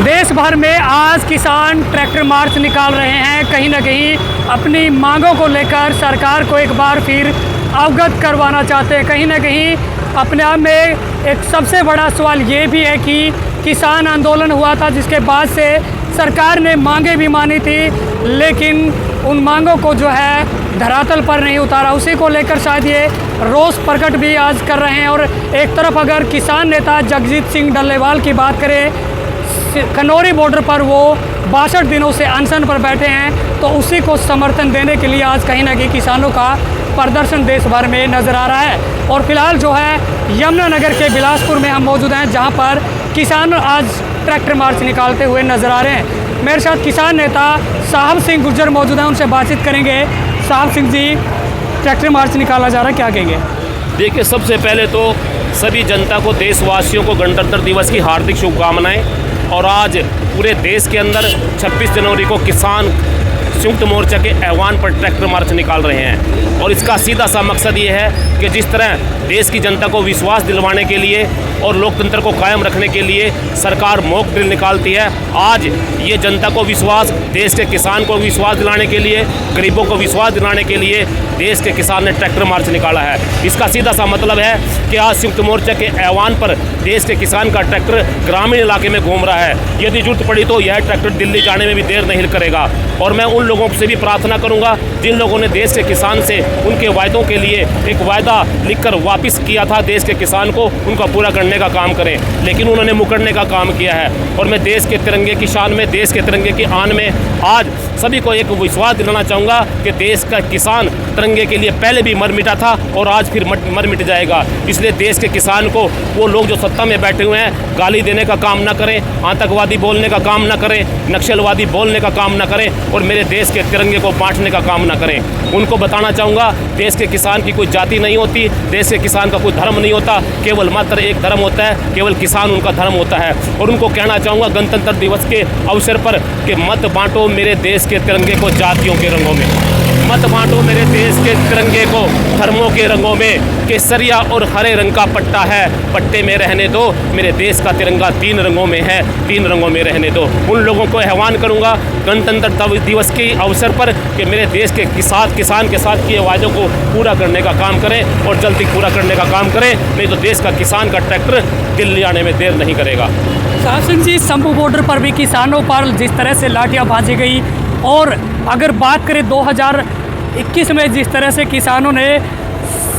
देश भर में आज किसान ट्रैक्टर मार्च निकाल रहे हैं। कहीं ना कहीं अपनी मांगों को लेकर सरकार को एक बार फिर अवगत करवाना चाहते हैं। कहीं ना कहीं अपने आप में एक सबसे बड़ा सवाल ये भी है कि किसान आंदोलन हुआ था, जिसके बाद से सरकार ने मांगे भी मानी थी, लेकिन उन मांगों को जो है धरातल पर नहीं उतारा। उसी को लेकर शायद ये रोष प्रकट भी आज कर रहे हैं। और एक तरफ अगर किसान नेता जगजीत सिंह डल्लेवाल की बात करें, खनौरी बॉर्डर पर वो 62 दिनों से अनशन पर बैठे हैं, तो उसी को समर्थन देने के लिए आज कहीं ना कहीं किसानों का प्रदर्शन देश भर में नज़र आ रहा है। और फिलहाल जो है यमुनानगर के बिलासपुर में हम मौजूद हैं, जहां पर किसान आज ट्रैक्टर मार्च निकालते हुए नज़र आ रहे हैं। मेरे साथ किसान नेता साहब सिंह गुर्जर मौजूद हैं, उनसे बातचीत करेंगे। साहब सिंह जी, ट्रैक्टर मार्च निकाला जा रहा है, क्या कहेंगे? देखिए, सबसे पहले तो सभी जनता को, देशवासियों को गणतंत्र दिवस की हार्दिक शुभकामनाएं। और आज पूरे देश के अंदर 26 जनवरी को किसान संयुक्त मोर्चा के आह्वान पर ट्रैक्टर मार्च निकाल रहे हैं। और इसका सीधा सा मकसद ये है कि जिस तरह देश की जनता को विश्वास दिलवाने के लिए और लोकतंत्र को कायम रखने के लिए सरकार मॉक ड्रिल निकालती है, आज ये जनता को विश्वास, देश के किसान को विश्वास दिलाने के लिए, गरीबों को विश्वास दिलाने के लिए देश के किसान ने ट्रैक्टर मार्च निकाला है। इसका सीधा सा मतलब है कि आज संयुक्त मोर्चा के आह्वान पर देश के किसान का ट्रैक्टर ग्रामीण इलाके में घूम रहा है। यदि जरूरत पड़ी तो यह ट्रैक्टर दिल्ली जाने में भी देर नहीं करेगा। और मैं उन लोगों से भी प्रार्थना करूंगा जिन लोगों ने देश के किसान से उनके वायदों के लिए एक वायदा लिखकर वापस किया था देश के किसान को, उनका पूरा करने का काम करें, लेकिन उन्होंने मुकरने का काम किया है। और मैं देश के तिरंगे की शान में, देश के तिरंगे की आन में आज सभी को एक विश्वास दिलाना चाहूँगा कि देश का किसान तिरंगे के लिए पहले भी मर मिटा था और आज फिर मर मिट जाएगा। इसलिए देश के किसान को वो लोग जो सत्ता में बैठे हुए हैं गाली देने का काम ना करें, आतंकवादी बोलने का काम ना करें, नक्सलवादी बोलने का काम ना करें और मेरे देश के तिरंगे को बांटने का काम ना करें। उनको बताना चाहूँगा, देश के किसान की कोई जाति नहीं होती, देश के किसान का कोई धर्म नहीं होता, केवल मात्र एक धर्म होता है, केवल किसान उनका धर्म होता है। और उनको कहना चाहूँगा गणतंत्र दिवस के अवसर पर कि मत बांटो मेरे देश के तिरंगे को जातियों के रंगों में, मत बांटो मेरे देश के तिरंगे को धर्मों के रंगों में। केसरिया और हरे रंग का पट्टा है, पट्टे में रहने दो, मेरे देश का तिरंगा 3 रंगों में है, 3 रंगों में रहने दो। उन लोगों को आह्वान करूंगा गणतंत्र दिवस के अवसर पर कि मेरे देश के किसान के साथ किए वादों को पूरा करने का काम करें और जल्दी पूरा करने का काम करें, नहीं तो देश का किसान का ट्रैक्टर दिल्ली आने में देर नहीं करेगा। साहब सिंह जी, शंभू बॉर्डर पर भी किसानों पर जिस तरह से लाठियाँ भाजी गई, और अगर बात करें 2021 में जिस तरह से किसानों ने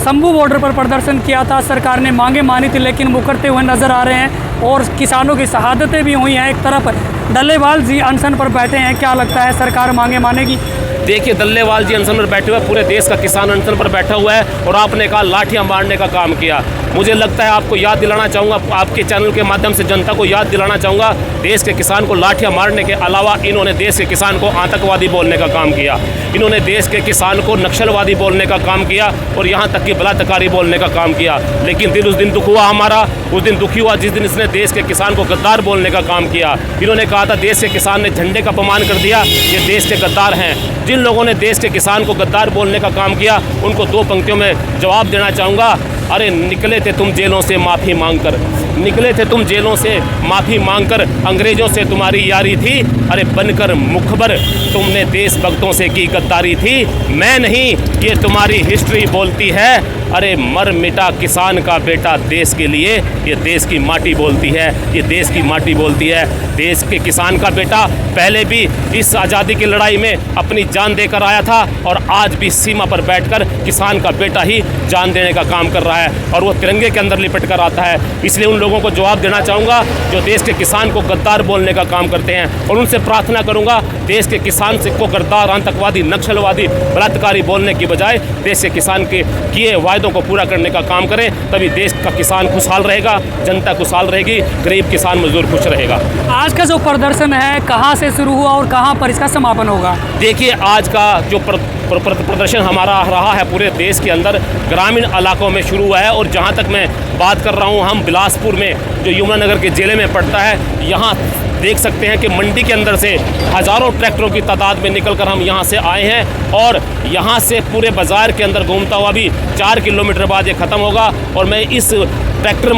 शंभू बॉर्डर पर प्रदर्शन किया था, सरकार ने मांगे मानी थी, लेकिन मुकरते हुए नज़र आ रहे हैं और किसानों की शहादतें भी हुई हैं। एक तरफ डल्लेवाल जी अनशन पर बैठे हैं, क्या लगता है सरकार मांगे मानेगी? देखिए, डल्लेवाल जी अनशन पर बैठे हुए, पूरे देश का किसान अनशन पर बैठा हुआ है और आपने कहा लाठियां मारने का काम किया। मुझे लगता है आपको याद दिलाना चाहूँगा, आपके चैनल के माध्यम से जनता को याद दिलाना चाहूँगा, देश के किसान को लाठियां मारने के अलावा इन्होंने देश के किसान को आतंकवादी बोलने का काम किया, इन्होंने देश के किसान को नक्सलवादी बोलने का काम किया और यहाँ तक कि बलात्कारी बोलने का काम किया। लेकिन दिल उस दिन दुख हुआ हमारा, उस दिन दुखी हुआ जिस दिन इसने देश के किसान को गद्दार बोलने का काम किया। इन्होंने कहा था देश के किसान ने झंडे का अपमान कर दिया, ये देश के गद्दार हैं। जिन लोगों ने देश के किसान को गद्दार बोलने का काम किया, उनको 2 पंक्तियों में जवाब देना चाहूँगा। अरे निकले थे तुम जेलों से माफ़ी मांगकर, निकले थे तुम जेलों से माफ़ी मांगकर, अंग्रेज़ों से तुम्हारी यारी थी, अरे बनकर मुखबर तुमने देशभक्तों से की गद्दारी थी। मैं नहीं, ये तुम्हारी हिस्ट्री बोलती है, अरे मर मिटा किसान का बेटा देश के लिए, ये देश की माटी बोलती है, ये देश की माटी बोलती है। देश के किसान का बेटा पहले भी इस आज़ादी की लड़ाई में अपनी जान देकर आया था और आज भी सीमा पर बैठकर किसान का बेटा ही जान देने का काम कर रहा है और वो तिरंगे के अंदर लिपट कर आता है। इसलिए उन लोगों को जवाब देना चाहूँगा जो देश के किसान को गद्दार बोलने का काम करते हैं, और उनसे प्रार्थना करूँगा देश के किसान से को गद्दार, आतंकवादी, नक्सलवादी, बलात्कारी बोलने की बजाय देश के किसान के किए वायदों को पूरा करने का काम करें, तभी देश का किसान खुशहाल रहेगा, जनता खुशहाल रहेगी, गरीब किसान मजदूर खुश रहेगा। आज का जो प्रदर्शन है कहाँ से शुरू हुआ और कहाँ पर इसका समापन होगा? देखिए, आज का जो प्रदर्शन हमारा रहा है पूरे देश के अंदर ग्रामीण इलाकों में शुरू हुआ है। और जहाँ तक मैं बात कर रहा हूँ, हम बिलासपुर में जो यमुनानगर के ज़िले में पड़ता है, यहाँ देख सकते हैं कि मंडी के अंदर से हज़ारों ट्रैक्टरों की तादाद में निकलकर हम यहाँ से आए हैं और यहाँ से पूरे बाज़ार के अंदर घूमता हुआ भी 4 किलोमीटर बाद ये ख़त्म होगा। और मैं इस ट्रैक्टर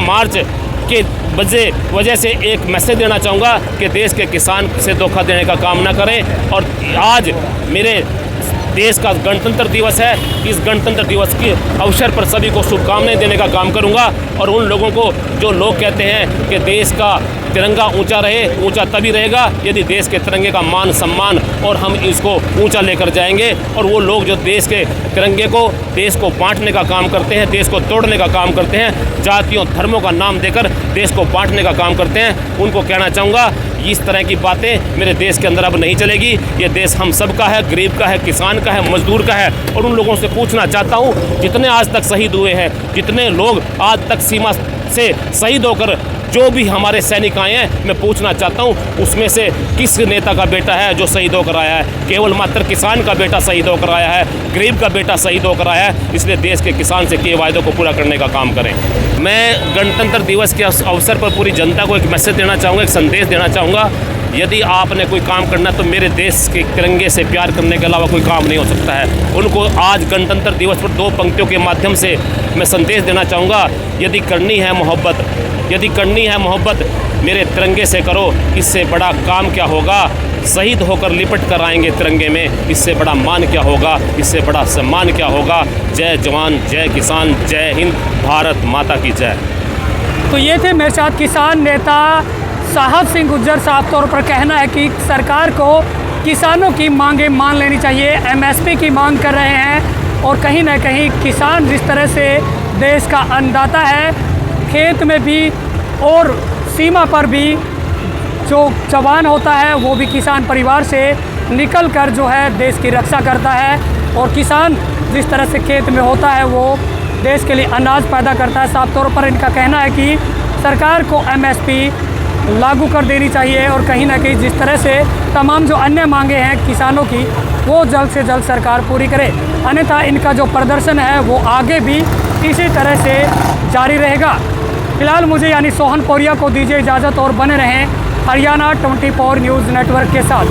मार्च के वजह से एक मैसेज देना चाहूँगा कि देश के किसान से धोखा देने का काम ना करें। और आज मेरे देश का गणतंत्र दिवस है, इस गणतंत्र दिवस के अवसर पर सभी को शुभकामनाएं देने का काम करूंगा। और उन लोगों को जो लोग कहते हैं कि देश का तिरंगा ऊंचा रहे, ऊंचा तभी रहेगा यदि देश के तिरंगे का मान सम्मान और हम इसको ऊंचा लेकर जाएंगे। और वो लोग जो देश के तिरंगे को, देश को बांटने का काम करते हैं, देश को तोड़ने का काम करते हैं, जातियों धर्मों का नाम देकर देश को बांटने का काम करते हैं, उनको कहना चाहूँगा इस तरह की बातें मेरे देश के अंदर अब नहीं चलेगी। ये देश हम सब का है, गरीब का है, किसान का है, मजदूर का है। और उन लोगों से पूछना चाहता हूँ जितने आज तक शहीद हुए हैं, जितने लोग आज तक सीमा से शहीद होकर जो भी हमारे सैनिक आए हैं, मैं पूछना चाहता हूँ उसमें से किस नेता का बेटा है जो शहीद होकर आया है? केवल मात्र किसान का बेटा शहीद होकर आया है, गरीब का बेटा शहीद होकर आया है। इसलिए देश के किसान से किए वायदों को पूरा करने का काम करें। मैं गणतंत्र दिवस के अवसर पर पूरी जनता को एक मैसेज देना चाहूँगा, एक संदेश देना चाहूँगा। यदि आपने कोई काम करना तो मेरे देश के तिरंगे से प्यार करने के अलावा कोई काम नहीं हो सकता है। उनको आज गणतंत्र दिवस पर 2 पंक्तियों के माध्यम से मैं संदेश देना चाहूँगा, यदि करनी है मोहब्बत, यदि करनी है मोहब्बत मेरे तिरंगे से करो। इससे बड़ा काम क्या होगा? शहीद होकर लिपट कर आएंगे तिरंगे में, इससे बड़ा मान क्या होगा? इससे बड़ा सम्मान क्या होगा? जय जवान, जय किसान, जय हिंद, भारत माता की जय। तो ये थे मेरे साथ किसान नेता साहब सिंह गुज्जर। साफ तौर पर कहना है कि सरकार को किसानों की मांगें मान लेनी चाहिए। एमएसपी की मांग कर रहे हैं और कहीं ना कहीं किसान जिस तरह से देश का अन्नदाता है, खेत में भी और सीमा पर भी जो जवान होता है वो भी किसान परिवार से निकल कर जो है देश की रक्षा करता है। और किसान जिस तरह से खेत में होता है वो देश के लिए अनाज पैदा करता है। साफ तौर पर इनका कहना है कि सरकार को एमएसपी लागू कर देनी चाहिए और कहीं ना कहीं जिस तरह से तमाम जो अन्य मांगे हैं किसानों की वो जल्द से जल्द सरकार पूरी करे। अन्यथा इनका जो प्रदर्शन है वो आगे भी इसी तरह से जारी रहेगा। फिलहाल मुझे यानी सोहन पौरिया को दीजिए इजाज़त और बने रहें हरियाणा 24 न्यूज़ नेटवर्क के साथ।